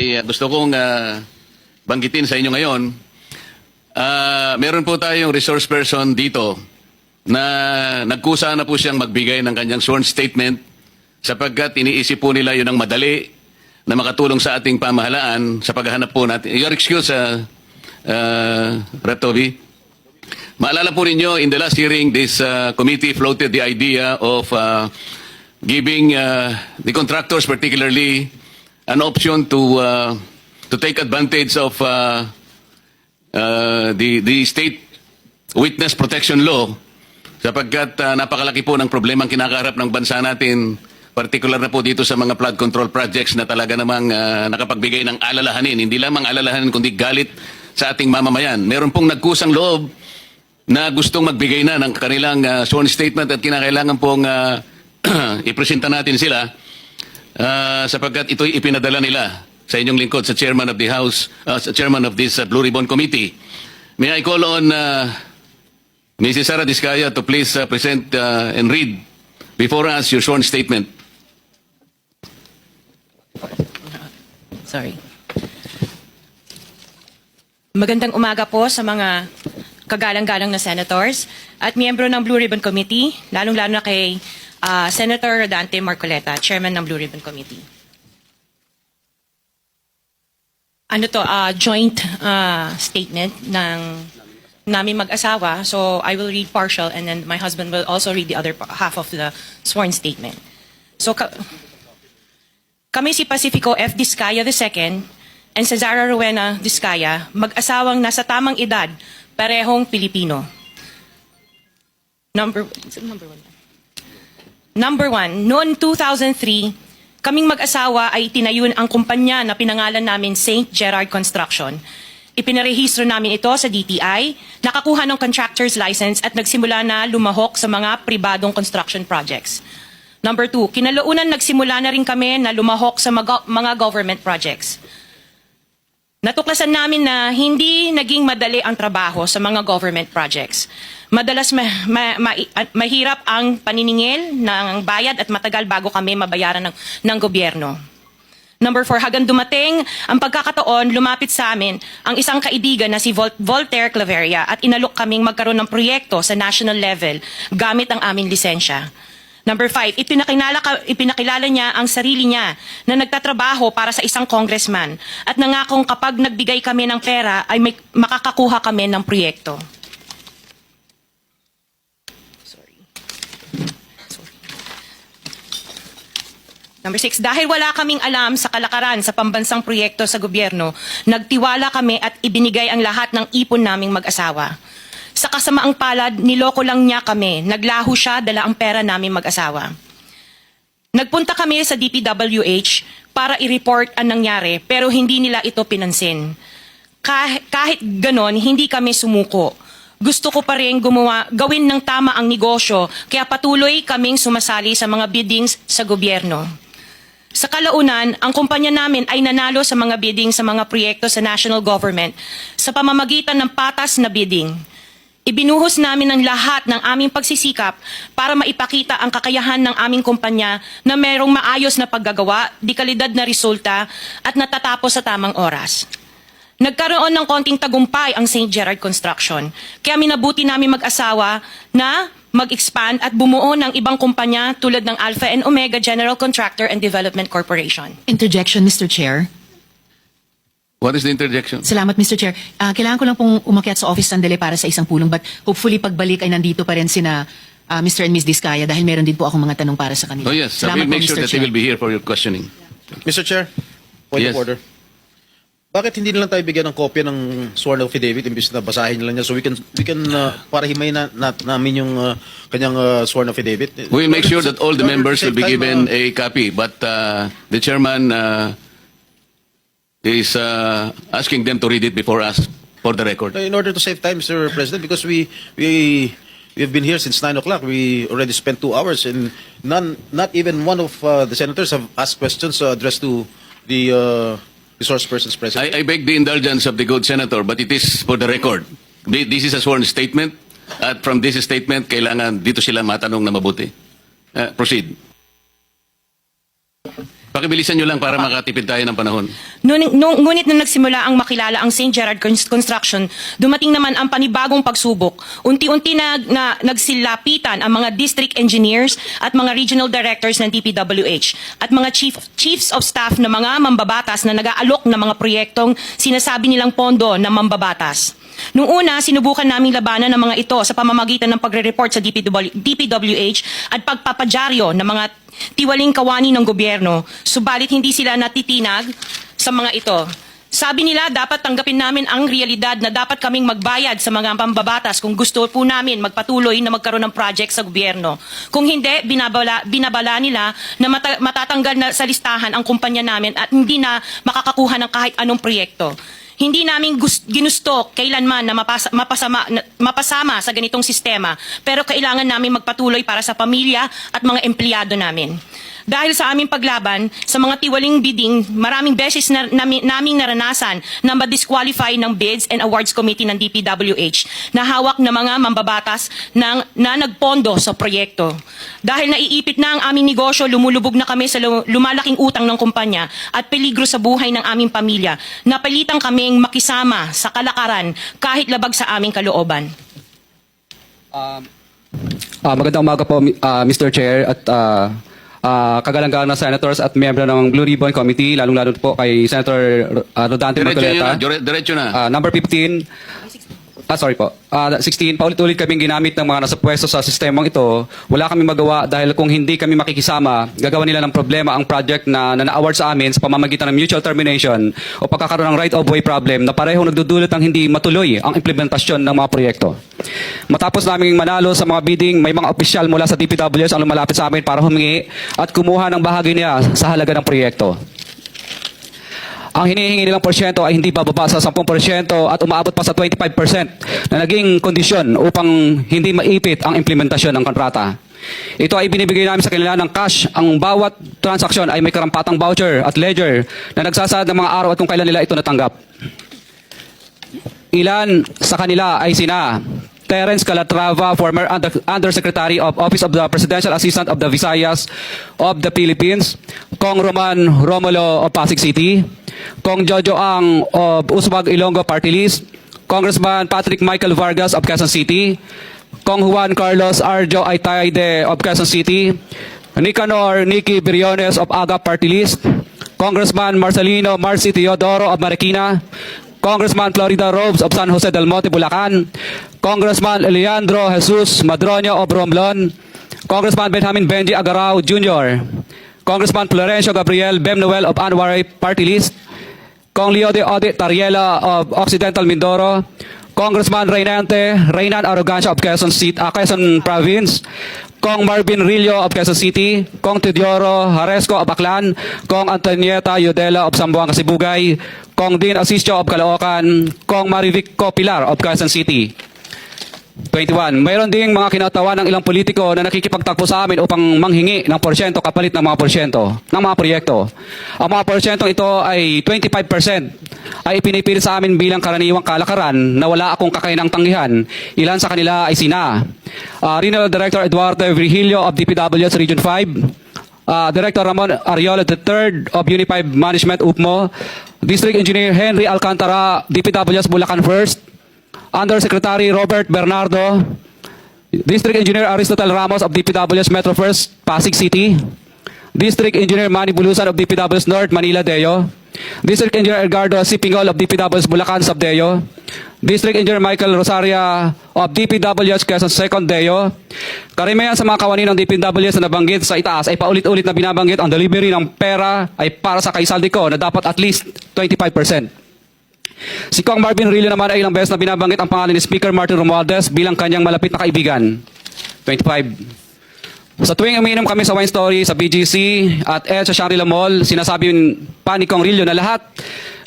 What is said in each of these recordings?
Gusto kong banggitin sa inyo ngayon, meron po tayong resource person dito na nagkusa na po siyang magbigay ng kanyang sworn statement sapagkat iniisip po nila yun ang madali na makatulong sa ating pamahalaan sa paghahanap po natin. Your excuse, Rep. Toby. Maalala po ninyo, in the last hearing, this committee floated the idea of giving the contractors particularly an option to take advantage of the state witness protection law sapagkat napakalaki po ng problema ang kinakaharap ng bansa natin, particular na po dito sa mga flood control projects na talaga namang nakapagbigay ng alalahanin, hindi lamang alalahanin kundi galit sa ating mamamayan. Meron pong nagkusang loob na gustong magbigay na ng kanilang sworn statement at kinakailangan pong ipresenta natin sila sapagkat ito'y ipinadala nila sa inyong lingkod sa chairman of the House, sa chairman of this Blue Ribbon Committee. May I call on Mrs. Sara Diskaya to please present and read before us your sworn statement. Sorry. Magandang umaga po sa mga kagalang-galang na senators at miyembro ng Blue Ribbon Committee, lalong-lalo na kay Senator Rodante Marcoleta, Chairman ng Blue Ribbon Committee. Ano to, joint statement ng namin mag-asawa. So I will read partial and then my husband will also read the other half of the sworn statement. So kami si Pacifico F. Diskaya II and Cesara Rowena Diskaya, mag-asawang nasa tamang edad, parehong Pilipino. Number one, noong 2003, kaming mag-asawa ay tinayon ang kumpanya na pinangalan namin St. Gerard Construction. Ipinarehistro namin ito sa DTI, nakakuha ng contractor's license at nagsimula na lumahok sa mga pribadong construction projects. Number two, kinalaunan nagsimula na rin kami na lumahok sa mga government projects. Natuklasan namin na hindi naging madali ang trabaho sa mga government projects. Madalas mahirap ang paniningil ng bayad at matagal bago kami mabayaran ng gobyerno. Number 4, hanggang dumating ang pagkakataon, lumapit sa amin ang isang kaibigan na si Voltaire Claveria at inalok kaming magkaroon ng proyekto sa national level gamit ang aming lisensya. Number 5, ipinakilala niya ang sarili niya na nagtatrabaho para sa isang congressman at nangakong kapag nagbigay kami ng pera ay makakakuha kami ng proyekto. Number 6, dahil wala kaming alam sa kalakaran sa pambansang proyekto sa gobyerno, nagtiwala kami at ibinigay ang lahat ng ipon naming mag-asawa. Sa kasamaang palad, niloko lang niya kami. Naglaho siya, dala ang pera namin mag-asawa. Nagpunta kami sa DPWH para i-report ang nangyari, pero hindi nila ito pinansin. Kahit ganon, hindi kami sumuko. Gusto ko pa rin gawin ng tama ang negosyo, kaya patuloy kaming sumasali sa mga biddings sa gobyerno. Sa kalaunan, ang kumpanya namin ay nanalo sa mga bidding sa mga proyekto sa national government sa pamamagitan ng patas na bidding. Ibinuhos namin ang lahat ng aming pagsisikap para maipakita ang kakayahan ng aming kumpanya na mayroong maayos na paggagawa, di kalidad na resulta at natatapos sa tamang oras. Nagkaroon ng konting tagumpay ang St. Gerard Construction, kaya minabuti namin mag-asawa na mag-expand at bumuo ng ibang kumpanya tulad ng Alpha and Omega General Contractor and Development Corporation. Interjection, Mr. Chair. What is the interjection? Salamat, Mr. Chair. Kailangan ko lang pong umakyat sa office sandali para sa isang pulong, but hopefully pagbalik ay nandito pa rin sina Mr. and Ms. Diskaya dahil meron din po akong mga tanong para sa kanila. Oh yes, I Salamat will make po, sure Mr. that they Chair. will be here for your questioning. Mr. Chair, point Yes. of order. Bakit hindi na lang tayo bigyan ng kopya ng sworn affidavit imbis na basahin na lang niya so we can para himay namin yung kanyang sworn affidavit? We will make sure that all the In order to members will save be time, given a copy, but the chairman is asking them to read it before us for the record. in order to save time, Mr. President, because we have been here since 9 o'clock. We already spent 2 hours and not even one of the senators have asked questions addressed to the resource persons present. I beg the indulgence of the good senator, but it is for the record. This is a sworn statement, at from this statement, kailangan dito sila matanong na mabuti. Proceed. Pakibilisan nyo lang para makatipid tayo ng panahon. Ngunit nung nagsimula ang makilala ang St. Gerard Construction, dumating naman ang panibagong pagsubok. Unti-unti nagsilapitan ang mga district engineers at mga regional directors ng DPWH at mga chiefs of staff na mga mambabatas na nag-aalok ng mga proyektong sinasabi nilang pondo ng mambabatas. Noong una, sinubukan naming labanan ng mga ito sa pamamagitan ng pagre-report sa DPWH at pagpapadyaryo ng mga tiwaling kawani ng gobyerno, subalit hindi sila natitinag sa mga ito. Sabi nila, dapat tanggapin namin ang realidad na dapat kaming magbayad sa mga mambabatas kung gusto po namin magpatuloy na magkaroon ng project sa gobyerno. Kung hindi, binabala nila na matatanggal na sa listahan ang kumpanya namin at hindi na makakakuha ng kahit anong proyekto. Hindi namin ginusto kailanman na mapasama sa ganitong sistema, pero kailangan namin magpatuloy para sa pamilya at mga empleyado namin. Dahil sa aming paglaban sa mga tiwaling bidding, maraming beses naming naranasan na ma-disqualify ng Bids and Awards Committee ng DPWH na hawak ng mga mambabatas na nagpondo sa proyekto. Dahil naiipit na ang aming negosyo, lumulubog na kami sa lumalaking utang ng kumpanya at peligro sa buhay ng aming pamilya. Napilitan kaming makisama sa kalakaran kahit labag sa aming kalooban. Magandang umaga po, Mr. Chair at kagalang-galang na senators at miyembro ng Blue Ribbon Committee, lalong-lalo po kay Senator Rodante Marcoleta. Diretso na. Number 15, 16, paulit-ulit kaming ginamit ng mga nasa pwesto sa sistemang ito. Wala kaming magawa dahil kung hindi kami makikisama, gagawa nila ng problema ang project na na-award sa amin sa pamamagitan ng mutual termination o pagkakaroon ng right-of-way problem na parehong nagdudulot ng hindi matuloy ang implementasyon ng mga proyekto. Matapos naming manalo sa mga bidding, may mga opisyal mula sa DPWH ang lumalapit sa amin para humingi at kumuha ng bahagi niya sa halaga ng proyekto. Ang hinihingi nilang porsyento ay hindi bababa sa 10% at umaabot pa sa 25% na naging kondisyon upang hindi maipit ang implementasyon ng kontrata. Ito ay binibigay namin sa kanila ng cash. Ang bawat transaksyon ay may karampatang voucher at ledger na nagsasaad ng mga araw at kung kailan nila ito natanggap. Ilan sa kanila ay sina Terence Calatrava, former Undersecretary of Office of the Presidential Assistant of the Visayas of the Philippines, Kong Roman Romulo of Pasig City, Kong Jojo Ang of Uswag Ilonggo Party List, Congressman Patrick Michael Vargas of Quezon City, Kong Juan Carlos Arjo Aitayde of Quezon City, Nicanor Nicky Briones of Aga Party List, Congressman Marcelino Marci Teodoro of Marikina, Congressman Florida Robes of San Jose del Monte, Bulacan, Congressman Leandro Jesus Madroño of Romblon, Congressman Benjamin Benji Agarao Jr., Congressman Florencio Gabriel Bemnoel of Anwaray Party List, Kong Leo de Ode Tariela of Occidental Mindoro, Congressman Reynan Arrogancia of Quezon Province, Kong Marvin Rillo of Quezon City, Kong Teodoro Haresco of Aklan, Kong Antonieta Yudela of Zamboanga Sibugay, Kong Dean Asisio of Caloocan, Kong Marivic Copilar of Quezon City. 21. Mayroon ding mga kinatawa ng ilang politiko na nakikipagtagpo sa amin upang manghingi ng porsyento kapalit ng mga porsyento ng mga proyekto. Ang mga porsyentong ito ay 25% ay ipinipilit sa amin bilang karaniwang kalakaran na wala akong kakainang tanggihan. Ilan sa kanila ay sina Regional Director Eduardo Virgilio of DPWH Region 5, Director Ramon Ariola III of Unified Management UPMO, District Engineer Henry Alcantara, DPWH Bulacan First, Undersecretary Robert Bernardo, District Engineer Aristotle Ramos of DPWH Metro First, Pasig City, District Engineer Manny Bulusan of DPWH North, Manila Deo, District Engineer Edgardo Sipingol of DPWH Bulacan Subdeo, District Engineer Michael Rosaria of DPWH Quezon Second Deo. Karamihan sa mga kawani ng DPWH na nabanggit sa itaas ay paulit-ulit na binabanggit ang delivery ng pera ay para sa kaisaldi ko na dapat at least 25%. Si Kong Marvin Rillo naman ay ilang beses na binabanggit ang pangalan ni Speaker Martin Romualdez bilang kanyang malapit na kaibigan. 25. Sa tuwing umiinom kami sa Wine Story, sa BGC at sa Shangri-La Mall, sinasabi pa ni Kong Rillo na lahat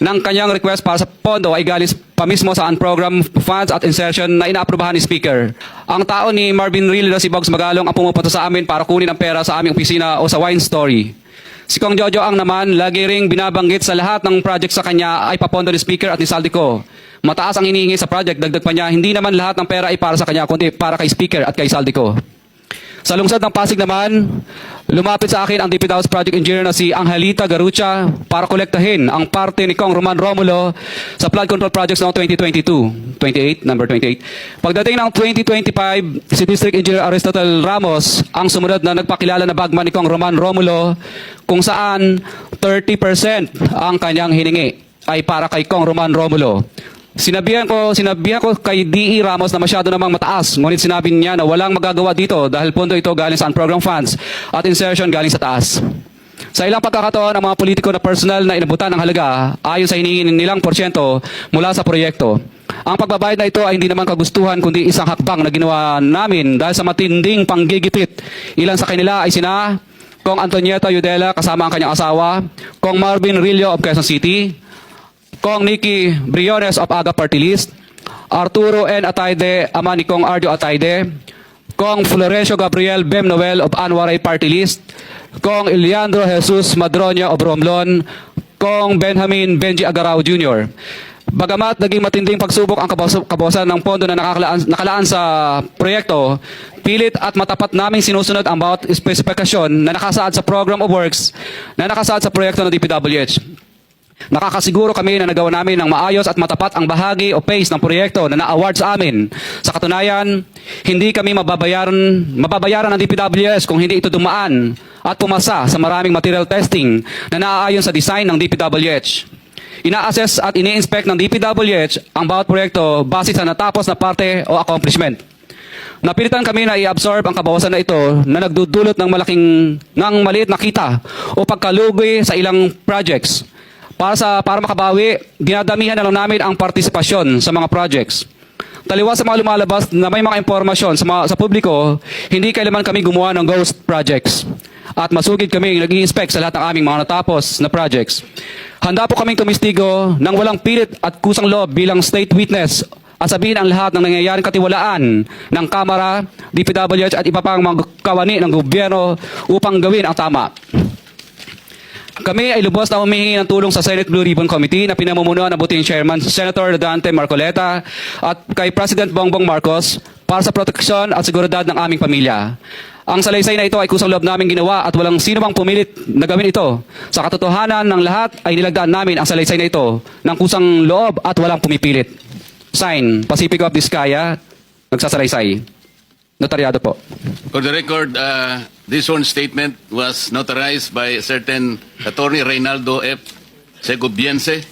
ng kanyang request para sa pondo ay galing pa mismo sa unprogram funds at insertion na inaaprubahan ni Speaker. Ang tao ni Marvin Rillo na si Bogs Magalong ang pumupunta sa amin para kunin ang pera sa aming opisina o sa Wine Story. Si Kong Jojo Ang naman, lagi ring binabanggit sa lahat ng project sa kanya ay papondo ni Speaker at ni Saldico. Mataas ang hinihingi sa project, dagdag pa niya, hindi naman lahat ng pera ay para sa kanya, kundi para kay Speaker at kay Saldico. Sa lungsod ng Pasig naman, lumapit sa akin ang DPW's project engineer na si Angelita Garucha para kolektahin ang parte ni Kong Roman Romulo sa flood control projects noong 2022, number 28. Pagdating ng 2025, si District Engineer Aristotle Ramos ang sumunod na nagpakilala na bagman ni Kong Roman Romulo kung saan 30% ang kanyang hiningi ay para kay Kong Roman Romulo. Sinabihan ko kay D.E. Ramos na masyado namang mataas, ngunit sinabi niya na walang magagawa dito dahil pondo ito galing sa unprogram funds at insertion galing sa taas. Sa ilang pagkakataon, ang mga politiko na personal na inabutan ng halaga ayon sa hinihingi nilang porsyento mula sa proyekto. Ang pagbabayad na ito ay hindi naman kagustuhan kundi isang hakbang na ginawa namin dahil sa matinding panggigipit. Ilan sa kanila ay sina Kong Antonieta Yudela kasama ang kanyang asawa, Kong Marvin Rillo of Quezon City, Kong Nikki Briones of Aga Party List, Arturo N. Atayde, ama ni Kong Arjo Atayde, Kong Florencio Gabriel Bem Noel of Anwaray Party List, Kong Eliandro Jesus Madroño of Romblon, Kong Benjamin Benji Agarao Jr. Bagamat naging matinding pagsubok ang kabawasan ng pondo na nakalaan sa proyekto, pilit at matapat naming sinusunod ang bawat espesifikasyon na nakasaad sa Program of Works na nakasaad sa proyekto ng DPWH. Nakakasiguro kami na nagawa namin ng maayos at matapat ang bahagi o phase ng proyekto na na-award sa amin. Sa katunayan, hindi kami mababayaran ng DPWH kung hindi ito dumaan at pumasa sa maraming material testing na naaayon sa design ng DPWH. Ina-assess at ini-inspect ng DPWH ang bawat proyekto base sa natapos na parte o accomplishment. Napilitan kami na i-absorb ang kabawasan na ito na nagdudulot ng maliit na kita o pagkalugi sa ilang projects. Para makabawi, dinadamihan na lang namin ang partisipasyon sa mga projects. Taliwas sa mga lumalabas na may mga impormasyon sa publiko, hindi kailanman kami gumawa ng ghost projects. At masugid kami nag-i-inspect sa lahat ng aming mga natapos na projects. Handa po kaming tumistigo nang walang pilit at kusang loob bilang state witness at sabihin ang lahat ng nangyayaring katiwalaan ng Kamara, DPWH at iba pang mga kawani ng gobyerno upang gawin ang tama. Kami ay lubos na humihingi ng tulong sa Senate Blue Ribbon Committee na pinamumunuan ng buting Chairman Senator Dante Marcoleta at kay President Bongbong Marcos para sa proteksyon at seguridad ng aming pamilya. Ang salaysay na ito ay kusang loob namin ginawa at walang sino mang pumilit na gawin ito. Sa katotohanan ng lahat ay nilagdaan namin ang salaysay na ito ng kusang loob at walang pumipilit. Sign, Pacifico of Vizcaya, nagsasalaysay. Notaryado po. For the record, this sworn statement was notarized by a certain Attorney Reynaldo F. Segobiense,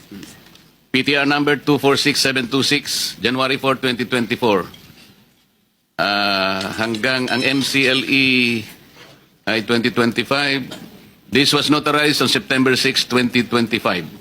PTR number 246726, January 4, 2024. Hanggang ang MCLE ay 2025. This was notarized on September 6, 2025.